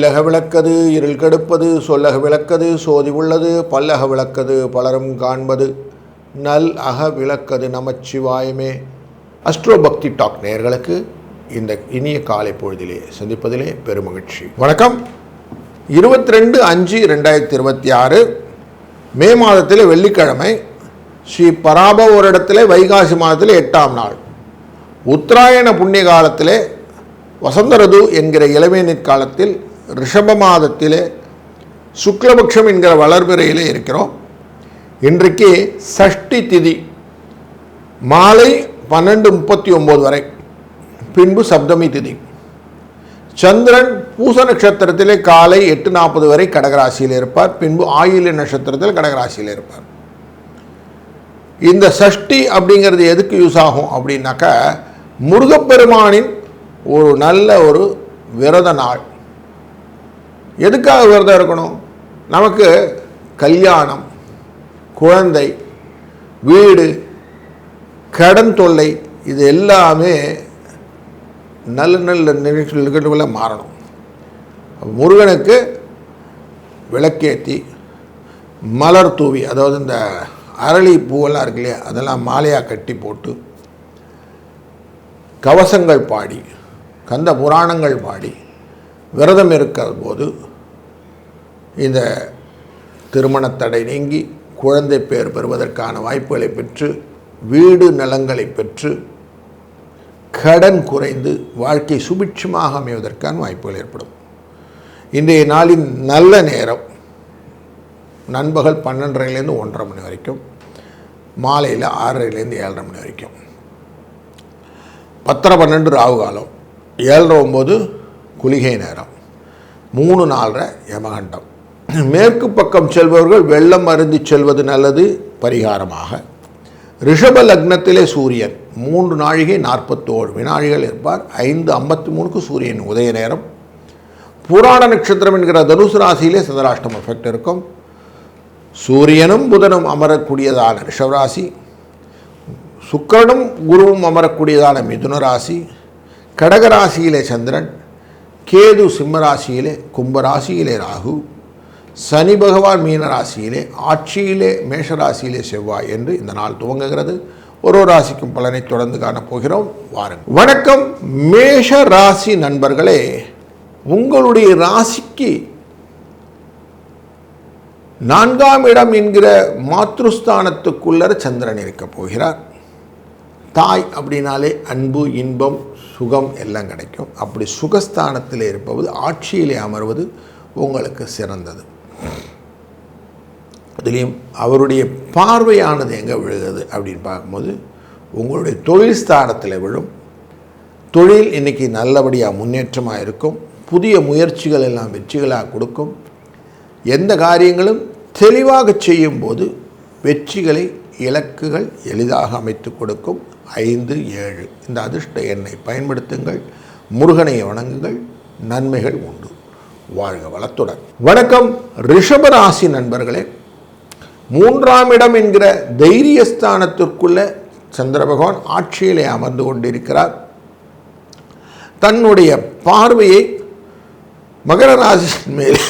இல்லக விளக்கது இருள் கெடுப்பது சொல்லக விளக்கது சோதி உள்ளது பல்லக விளக்கது பலரும் காண்பது நல் அக விளக்கது நமச்சிவாயமே. அஸ்ட்ரோ பக்தி டாக் நேயர்களுக்கு இந்த இனிய காலை பொழுதிலே சந்திப்பதிலே பெருமகிழ்ச்சி. வணக்கம். 22/5/2026 மே மாதத்தில் வெள்ளிக்கிழமை, ஸ்ரீ பராபவரிடத்தில் வைகாசி மாதத்தில் 8ஆம் நாள், உத்தராயண புண்ணிய காலத்திலே வசந்த ருது என்கிற இளவேநீர் காலத்தில் ரிஷப மாதத்திலே சுக்லபக்ஷம் என்கிற வளர்பிறையிலே இருக்கிறோம். இன்றைக்கு சஷ்டி திதி மாலை 12:39 வரை, பின்பு சப்தமி திதி. சந்திரன் பூச நட்சத்திரத்திலே காலை 8:40 வரை கடகராசியில் இருப்பார், பின்பு ஆயில்ய நட்சத்திரத்தில் கடகராசியில் இருப்பார். இந்த சஷ்டி அப்படிங்கிறது எதுக்கு யூஸ் ஆகும் அப்படின்னாக்கா, முருகப்பெருமானின் ஒரு நல்ல ஒரு விரத நாள். எதுக்காக விரதம் இருக்கணும்? நமக்கு கல்யாணம், குழந்தை, வீடு, கடன் தொல்லை, இது எல்லாமே நல்ல நல்ல நிகழ்வுகளை மாறணும். முருகனுக்கு விளக்கேற்றி மலர் தூவி, அதாவது இந்த அரளி பூவெல்லாம் இருக்கு இல்லையா, அதெல்லாம் மாலையாக கட்டி போட்டு கவசங்கள் பாடி கந்த புராணங்கள் பாடி விரதம் இருக்கிற போது இந்த திருமணத்தடை நீங்கி குழந்தை பேர் பெறுவதற்கான வாய்ப்புகளை பெற்று, வீடு நலங்களை பெற்று, கடன் குறைந்து வாழ்க்கை சுபிட்சமாக அமைவதற்கான வாய்ப்புகள் ஏற்படும். இன்றைய நாளின் நல்ல நேரம் நண்பகல் 12:30லேருந்து 1:30 மணி வரைக்கும், மாலையில் 6:30லேருந்து 7:30 மணி வரைக்கும். 10:12 ராகு காலம், 7:09 குளிகை நேரம், 3:04 யமகண்டம். மேற்கு பக்கம் செல்பவர்கள் வெள்ளம் அருந்தி செல்வது நல்லது பரிகாரமாக. ரிஷப லக்னத்திலே சூரியன் 3 நாழிகை 41 வினாடிகள் இருப்பார். 5:53க்கு சூரியன் உதய நேரம். புராண நட்சத்திரம் என்கிற தனுசு ராசியிலே சந்திராஷ்டம எஃபெக்ட் இருக்கும். சூரியனும் புதனும் அமரக்கூடியதான ரிஷபராசி, சுக்கிரனும் குருவும் அமரக்கூடியதான மிதுன ராசி, கடகராசியிலே சந்திரன், கேது சிம்மராசியிலே, கும்பராசியிலே ராகு, சனி பகவான் மீனராசியிலே, ஆட்சியிலே மேஷராசியிலே செவ்வாய் என்று இந்த நாள் துவங்குகிறது. ஒரு ராசிக்கும் பலனை தொடர்ந்து காணப்போகிறோம். வாருங்கள். வணக்கம் மேஷ ராசி நண்பர்களே. உங்களுடைய ராசிக்கு 4ஆம் இடம் என்கிற மாத்ருஸ்தானத்துக்குள்ள சந்திரன் இருக்க போகிறார். தாய் அப்படின்னாலே அன்பு, இன்பம், சுகம் எல்லாம் கிடைக்கும். அப்படி சுகஸ்தானத்தில் இருப்பது, ஆட்சியிலே அமர்வது உங்களுக்கு சிறந்தது. அதுலேயும் அவருடைய பார்வையானது எங்கே விழுகிறது அப்படின்னு பார்க்கும்போது உங்களுடைய தொழில் ஸ்தானத்தில் விழும். தொழில் இன்றைக்கி நல்லபடியாக முன்னேற்றமாக இருக்கும். புதிய முயற்சிகள் எல்லாம் வெற்றிகளாக கொடுக்கும். எந்த காரியங்களும் தெளிவாக செய்யும்போது வெற்றிகளை, இலக்குகள் எளிதாக அமைத்து கொடுக்கும். 5, 7 இந்த அதிர்ஷ்ட எண்ணை பயன்படுத்துங்கள். முருகனை வணங்குங்கள். நன்மைகள் உண்டு. வாழ்க வளத்துடன். வணக்கம் ரிஷபராசி நண்பர்களே. 3ஆம் இடம் என்கிற தைரியஸ்தானத்திற்குள்ள சந்திர பகவான் ஆட்சியிலே அமர்ந்து கொண்டிருக்கிறார். தன்னுடைய பார்வையை மகர ராசியின் மேலே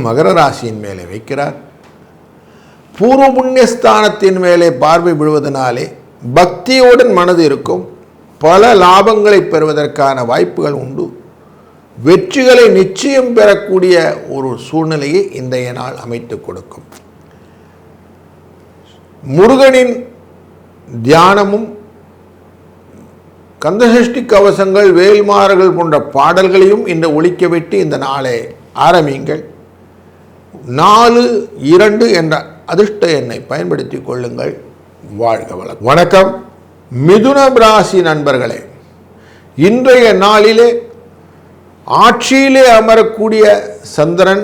மகர ராசியின் மேலே வைக்கிறார். பூர்வ புண்ணியஸ்தானத்தின் மேலே பார்வை விழுவதனாலே பக்தியுடன் மனது இருக்கும். பல லாபங்களை பெறுவதற்கான வாய்ப்புகள் உண்டு. வெற்றிகளை நிச்சயம் பெறக்கூடிய ஒரு சூழ்நிலையை இன்றைய நாள் அமைத்து கொடுக்கும். முருகனின் தியானமும், கந்தசஷ்டி கவசங்கள், வேல்மார்கள் போன்ற பாடல்களையும் இந்த ஒலிக்க விட்டு இந்த நாளை ஆரம்பிங்கள். 4, 2 என்ற அதிர்ஷ்ட எண்ணை பயன்படுத்தி கொள்ளுங்கள். வாழ்க வளம். வணக்கம் மிதுன ராசி நண்பர்களே. இன்றைய நாளிலே ஆட்சியிலே அமரக்கூடிய சந்திரன்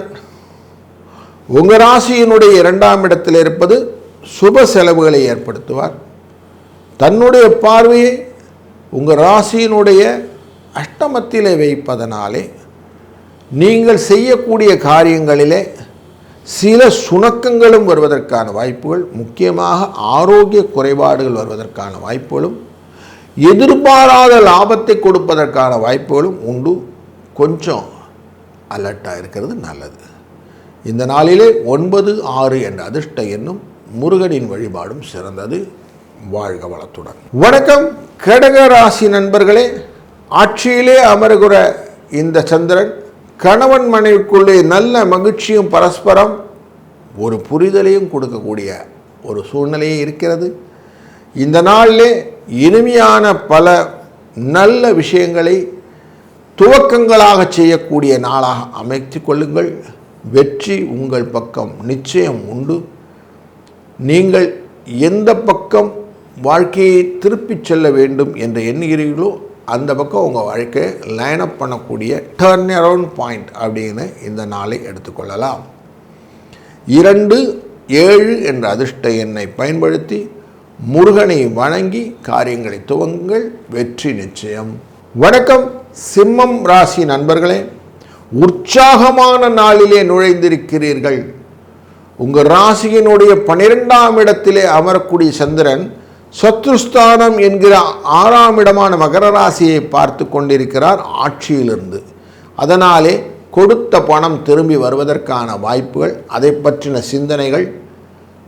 உங்கள் ராசியினுடைய 2ஆம் இடத்தில் இருப்பது சுப செலவுகளை ஏற்படுத்துவார். தன்னுடைய பார்வையை உங்கள் ராசியினுடைய அஷ்டமத்திலே வைப்பதனாலே நீங்கள் செய்யக்கூடிய காரியங்களிலே சில சுணக்கங்களும் வருவதற்கான வாய்ப்புகள், முக்கியமாக ஆரோக்கிய குறைபாடுகள் வருவதற்கான வாய்ப்புகளும் எதிர்பாராத லாபத்தை கொடுப்பதற்கான வாய்ப்புகளும் உண்டு. கொஞ்சம் அலர்ட்டாக இருக்கிறது நல்லது. இந்த நாளிலே 9, 6 என்ற அதிர்ஷ்ட எண்ணும் முருகனின் வழிபாடும் சிறந்தது. வாழ்க வளத்துடன். வணக்கம் கடக ராசி நண்பர்களே. ஆட்சியிலே அமர்கிற இந்த சந்திரன் கணவன் மனைவிக்குள்ளே நல்ல மகிழ்ச்சியும் பரஸ்பரம் ஒரு புரிதலையும் கொடுக்கக்கூடிய ஒரு சூழ்நிலையே இருக்கிறது. இந்த நாளிலே இனிமையான பல நல்ல விஷயங்களை துவக்கங்களாக செய்யக்கூடிய நாளாக அமைத்து கொள்ளுங்கள். வெற்றி உங்கள் பக்கம் நிச்சயம் உண்டு. நீங்கள் எந்த பக்கம் வாழ்க்கையை திருப்பிச் செல்ல வேண்டும் என்று எண்ணுகிறீர்களோ அந்த பக்கம் உங்கள் வாழ்க்கையை லைன் அப் பண்ணக்கூடிய டர்ன் அரவுண்ட் பாயிண்ட் அப்படின்னு இந்த நாளை எடுத்துக்கொள்ளலாம். 2, 7 என்ற அதிர்ஷ்ட எண்ணை பயன்படுத்தி முருகனை வணங்கி காரியங்களை துவங்குங்கள். வெற்றி நிச்சயம். வணக்கம் சிம்மம் ராசி நண்பர்களே. உற்சாகமான நாளிலே நுழைந்திருக்கிறீர்கள். உங்கள் ராசியினுடைய 12ஆம் இடத்திலே அமரக்கூடிய சந்திரன் சத்ருஸ்தானம் என்கிற 6ஆம் இடமான மகர ராசியை பார்த்து கொண்டிருக்கிறார் ஆட்சியிலிருந்து. அதனாலே கொடுத்த பணம் திரும்பி வருவதற்கான வாய்ப்புகள், அதை பற்றின சிந்தனைகள்,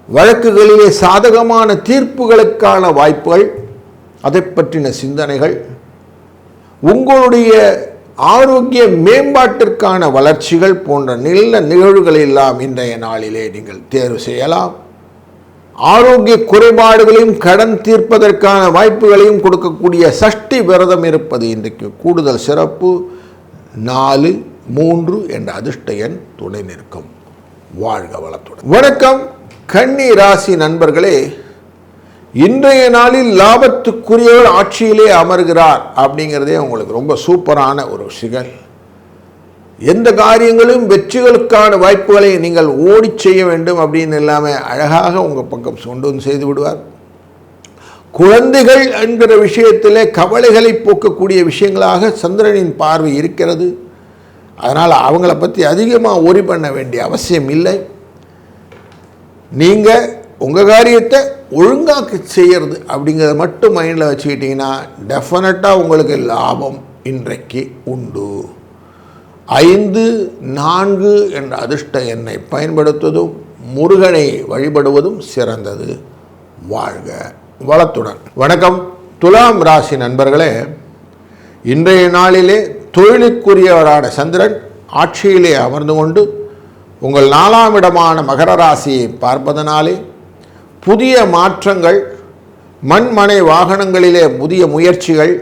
வழக்குகளிலே சாதகமான தீர்ப்புகளுக்கான வாய்ப்புகள், அதை பற்றின சிந்தனைகள், உங்களுடைய ஆரோக்கிய மேம்பாட்டிற்கான வளர்ச்சிகள் போன்ற நல்ல நிகழ்வுகள் எல்லாம் இன்றைய நாளிலே நீங்கள் தேர்வு செய்யலாம். ஆரோக்கிய குறைபாடுகளையும் கடன் தீர்ப்பதற்கான வாய்ப்புகளையும் கொடுக்கக்கூடிய சஷ்டி விரதம் இருப்பது இன்றைக்கு கூடுதல் சிறப்பு. 4, 3 என்ற அதிர்ஷ்ட எண் துணை நிற்கும். வாழ்க வளத்துடன். வணக்கம் கன்னி ராசி நண்பர்களே. இன்றைய நாளில் லாபத்துக்குரியவர் ஆட்சியிலே அமர்கிறார் அப்படிங்கிறதே உங்களுக்கு ரொம்ப சூப்பரான ஒரு சிகல். எந்த காரியங்களும் வெற்றிகளுக்கான வாய்ப்புகளை நீங்கள் ஓடி செய்ய வேண்டும் அப்படின்னு இல்லாமல் அழகாக உங்கள் பக்கம் கொண்டு வந்து செய்து விடுவார். குழந்தைகள் என்கிற விஷயத்திலே கவலைகளை போக்கக்கூடிய விஷயங்களாக சந்திரனின் பார்வை இருக்கிறது. அதனால் அவங்கள பற்றி அதிகமாக ஒரி பண்ண வேண்டிய அவசியம் இல்லை. நீங்கள் உங்கள் காரியத்தை ஒழுங்காக செய்கிறது அப்படிங்கிறத மட்டும் மைண்டில் வச்சுக்கிட்டிங்கன்னா டெஃபினட்டாக உங்களுக்கு லாபம் இன்றைக்கு உண்டு. 5, 4 என்ற அதிர்ஷ்ட எண்ணை பயன்படுத்துவதும் முருகனை வழிபடுவதும் சிறந்தது. வாழ்க வளத்துடன். வணக்கம் துலாம் ராசி நண்பர்களே. இன்றைய நாளிலே தொழிலுக்குரியவரான சந்திரன் ஆட்சியிலே அமர்ந்து கொண்டு உங்கள் 4ஆம் இடமான மகர ராசியை பார்ப்பதனாலே புதிய மாற்றங்கள், மண்மனை வாகனங்களிலே புதிய முயற்சிகள்,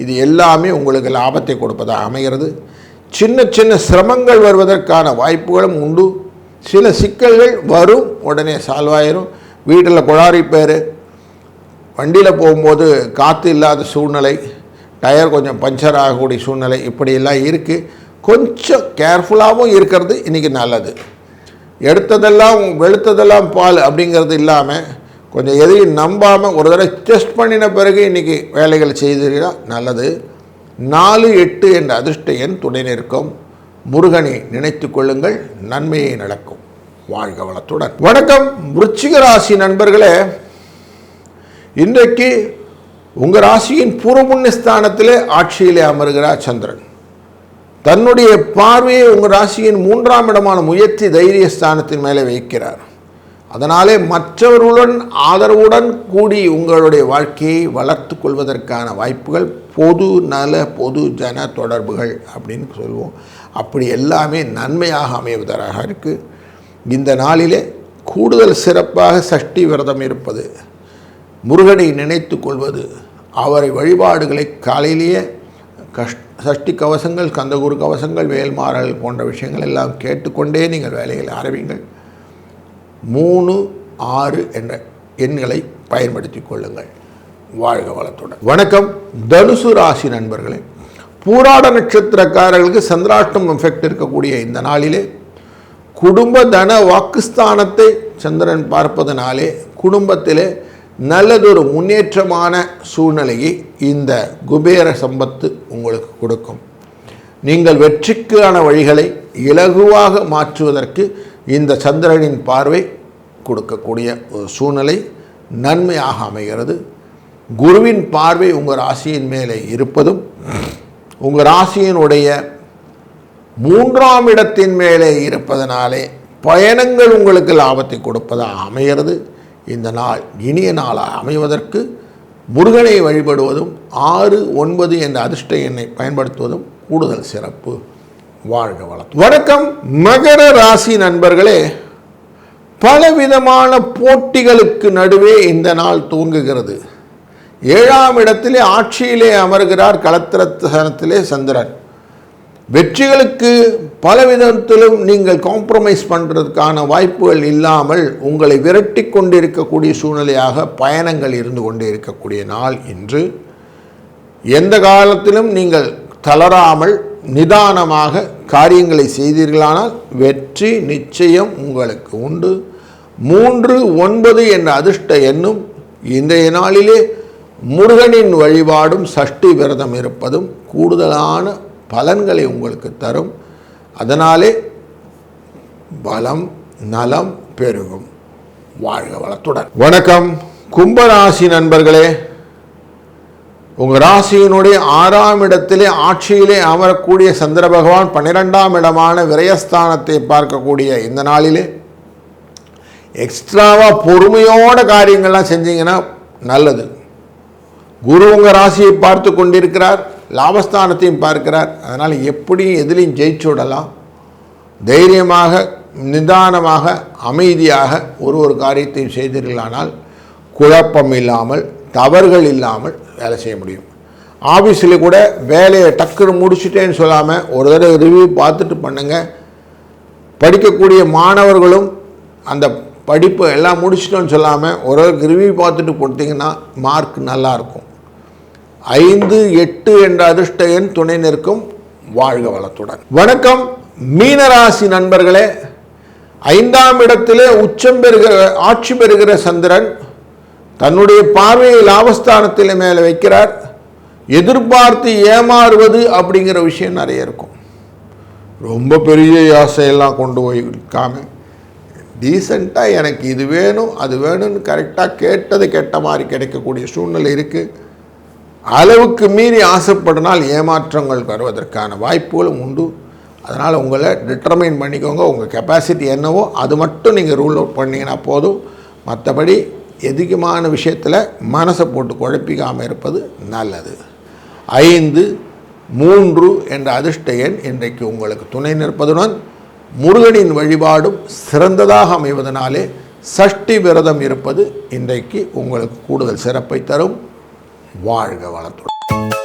இது எல்லாமே உங்களுக்கு லாபத்தை கொடுப்பதாக அமைகிறது. சின்ன சின்ன சிரமங்கள் வருவதற்கான வாய்ப்புகளும் உண்டு. சில சிக்கல்கள் வரும், உடனே சால்வ் ஆயிரும். வீட்டில் குழாரி பேர், வண்டியில் போகும்போது காற்று இல்லாத சூழ்நிலை, டயர் கொஞ்சம் பஞ்சர் ஆகக்கூடிய சூழ்நிலை, இப்படியெல்லாம் இருக்குது. கொஞ்சம் கேர்ஃபுல்லாகவும் இருக்கிறது இன்றைக்கி நல்லது. எடுத்ததெல்லாம் வெளுத்ததெல்லாம் பால் அப்படிங்கிறது இல்லாமல் கொஞ்சம் எதையும் நம்பாமல் ஒரு தடவை டெஸ்ட் பண்ணின பிறகு இன்றைக்கி வேலைகள் செய்தீர்களா நல்லது. 4, 8 என்ற அதிர்ஷ்ட எண் துணை நிற்கும். முருகனை நினைத்து கொள்ளுங்கள், நன்மையை நடக்கும். வாழ்க வளத்துடன். வணக்கம் விருச்சிக ராசி நண்பர்களே. இன்றைக்கு உங்கள் ராசியின் பூர்வபுண்ணிய ஸ்தானத்திலே ஆட்சியிலே அமர்கிறார் சந்திரன். தன்னுடைய பார்வையை உங்கள் ராசியின் 3ஆம் இடமான முயற்சி தைரிய ஸ்தானத்தின் மேலே வைக்கிறார். அதனாலே மற்றவர்களுடன் ஆதரவுடன் கூடி உங்களுடைய வாழ்க்கையை வளர்த்து கொள்வதற்கான வாய்ப்புகள், பொது நல பொது ஜன தொடர்புகள் அப்படின்னு சொல்லுவோம், அப்படி எல்லாமே நன்மையாக அமைவதாக இருக்குது. இந்த நாளிலே கூடுதல் சிறப்பாக சஷ்டி விரதம் இருப்பது, முருகனை நினைத்து கொள்வது, அவரை வழிபாடுகளை காலையிலேயே சஷ்டி கவசங்கள், கந்தகுரு கவசங்கள், வேல்மாறல் போன்ற விஷயங்கள் எல்லாம் கேட்டுக்கொண்டே நீங்கள் வேலைகளை ஆரம்பிங்கள். 3, 6 என்ற எண்களை பயன்படுத்தி கொள்ளுங்கள். வாழ்க வளத்துடன். வணக்கம் தனுசு ராசி நண்பர்களே. பூராட நட்சத்திரக்காரர்களுக்கு சந்திராஷ்டம் எஃபெக்ட் இருக்கக்கூடிய இந்த நாளிலே குடும்ப தன வாக்குஸ்தானத்தை சந்திரன் பார்ப்பதனாலே குடும்பத்திலே நல்லதொரு முன்னேற்றமான சூழ்நிலையை இந்த குபேர சம்பத்து உங்களுக்கு கொடுக்கும். நீங்கள் வெற்றிக்கான வழிகளை இலகுவாக மாற்றுவதற்கு இந்த சந்திரனின் பார்வை கொடுக்கக்கூடிய ஒரு சூழ்நிலை நன்மையாக அமைகிறது. குருவின் பார்வை உங்கள் ராசியின் மேலே இருப்பதும் உங்கள் ராசியினுடைய 3ஆம் இடத்தின் மேலே இருப்பதனாலே பயணங்கள் உங்களுக்கு லாபத்தை கொடுப்பதாக அமைகிறது. இந்த நாள் இனிய நாளாக அமைவதற்கு முருகனை வழிபடுவதும் 6, 9 என்ற அதிர்ஷ்ட எண்ணை பயன்படுத்துவதும் கூடுதல் சிறப்பு. வாழ்க வளம். வணக்கம் மகர ராசி நண்பர்களே, பலவிதமான போட்டிகளுக்கு நடுவே இந்த நாள் துவங்குகிறது. 7ஆம் இடத்திலே ஆட்சியிலே அமர்கிறார் களத்திரஸ்தானத்திலே சந்திரன். வெற்றிகளுக்கு பலவிதத்திலும் நீங்கள் காம்ப்ரமைஸ் பண்ணுறதுக்கான வாய்ப்புகள் இல்லாமல் உங்களை விரட்டி கொண்டிருக்கக்கூடிய சூழ்நிலையாக பயணங்கள் இருந்து கொண்டே இருக்கக்கூடிய நாள் இன்று. எந்த காலத்திலும் நீங்கள் தளராமல் நிதானமாக காரியங்களை செய்தீர்களானால் வெற்றி நிச்சயம் உங்களுக்கு உண்டு. 3, 9 என்ற அதிர்ஷ்ட எண்ணும் இன்றைய நாளிலே முருகனின் வழிபாடும் சஷ்டி விரதம் இருப்பதும் கூடுதலான பலன்களை உங்களுக்கு தரும். அதனாலே பலம் நலம் பெருகும். வாழ்க வளத்துடன். வணக்கம் கும்பராசி நண்பர்களே, உங்கள் ராசியினுடைய 6ஆம் இடத்திலே ஆட்சியிலே அமரக்கூடிய சந்திர பகவான் 12ஆம் இடமான விரயஸ்தானத்தை பார்க்கக்கூடிய இந்த நாளிலே எக்ஸ்ட்ராவாக பொறுமையோட காரியங்கள்லாம் செஞ்சீங்கன்னா நல்லது. குரு உங்கள் ராசியை பார்த்து கொண்டிருக்கிறார், லாபஸ்தானத்தையும் பார்க்கிறார். அதனால் எப்படியும் எதிலையும் ஜெயிச்சு விடலாம். தைரியமாக நிதானமாக அமைதியாக ஒரு காரியத்தையும் செய்தீர்களானால் குழப்பம் இல்லாமல் தவறுகள் இல்லாமல் வேலை செய்ய முடியும். ஆஃபீஸில் கூட வேலையை டக்குன்னு முடிச்சுட்டேன்னு சொல்லாமல் ஒரு தடவை ரிவ்யூ பார்த்துட்டு பண்ணுங்கள். படிக்கக்கூடிய மாணவர்களும் அந்த படிப்பு எல்லாம் முடிச்சிட்டோன்னு சொல்லாமல் ஒரு ரிவ்யூ பார்த்துட்டு கொடுத்தீங்கன்னா மார்க் நல்லாயிருக்கும். 5, 8 என்ற அதிர்ஷ்ட எண் துணை நிற்கும். வாழ்க வளத்துடன். வணக்கம் மீனராசி நண்பர்களே, 5ஆம் இடத்திலே உச்சம் பெறுகிற ஆட்சி பெறுகிற சந்திரன் தன்னுடைய பார்வையை லாபஸ்தானத்தில் மேலே வைக்கிறார். எதிர்பார்த்து ஏமாறுவது அப்படிங்கிற விஷயம் நிறைய இருக்கும். ரொம்ப பெரிய ஆசையெல்லாம் கொண்டு போயிருக்காம டீசெண்டாக எனக்கு இது வேணும் அது வேணும்னு கரெக்டாக கேட்டது கெட்ட மாதிரி கிடைக்கக்கூடிய சூழ்நிலை இருக்குது. அளவுக்கு மீறி ஆசைப்படினால் ஏமாற்றங்கள் வருவதற்கான வாய்ப்புகளும் உண்டு. அதனால் உங்களை டிட்டர்மைன் பண்ணிக்கோங்க. உங்கள் கெப்பாசிட்டி என்னவோ அது மட்டும் நீங்கள் ரூல் அவுட் பண்ணிங்கன்னா போதும். மற்றபடி எதிகமான விஷயத்தில் மனசை போட்டு குழப்பிக்காமல் இருப்பது நல்லது. 5, 3 என்ற அதிர்ஷ்ட எண் இன்றைக்கு உங்களுக்கு துணை நிற்பதுடன் முருகனின் வழிபாடும் சிறந்ததாக அமைவதனாலே சஷ்டி விரதம் இருப்பது இன்றைக்கு உங்களுக்கு கூடுதல் சிறப்பை தரும். வாழ்க வளத்துடன்.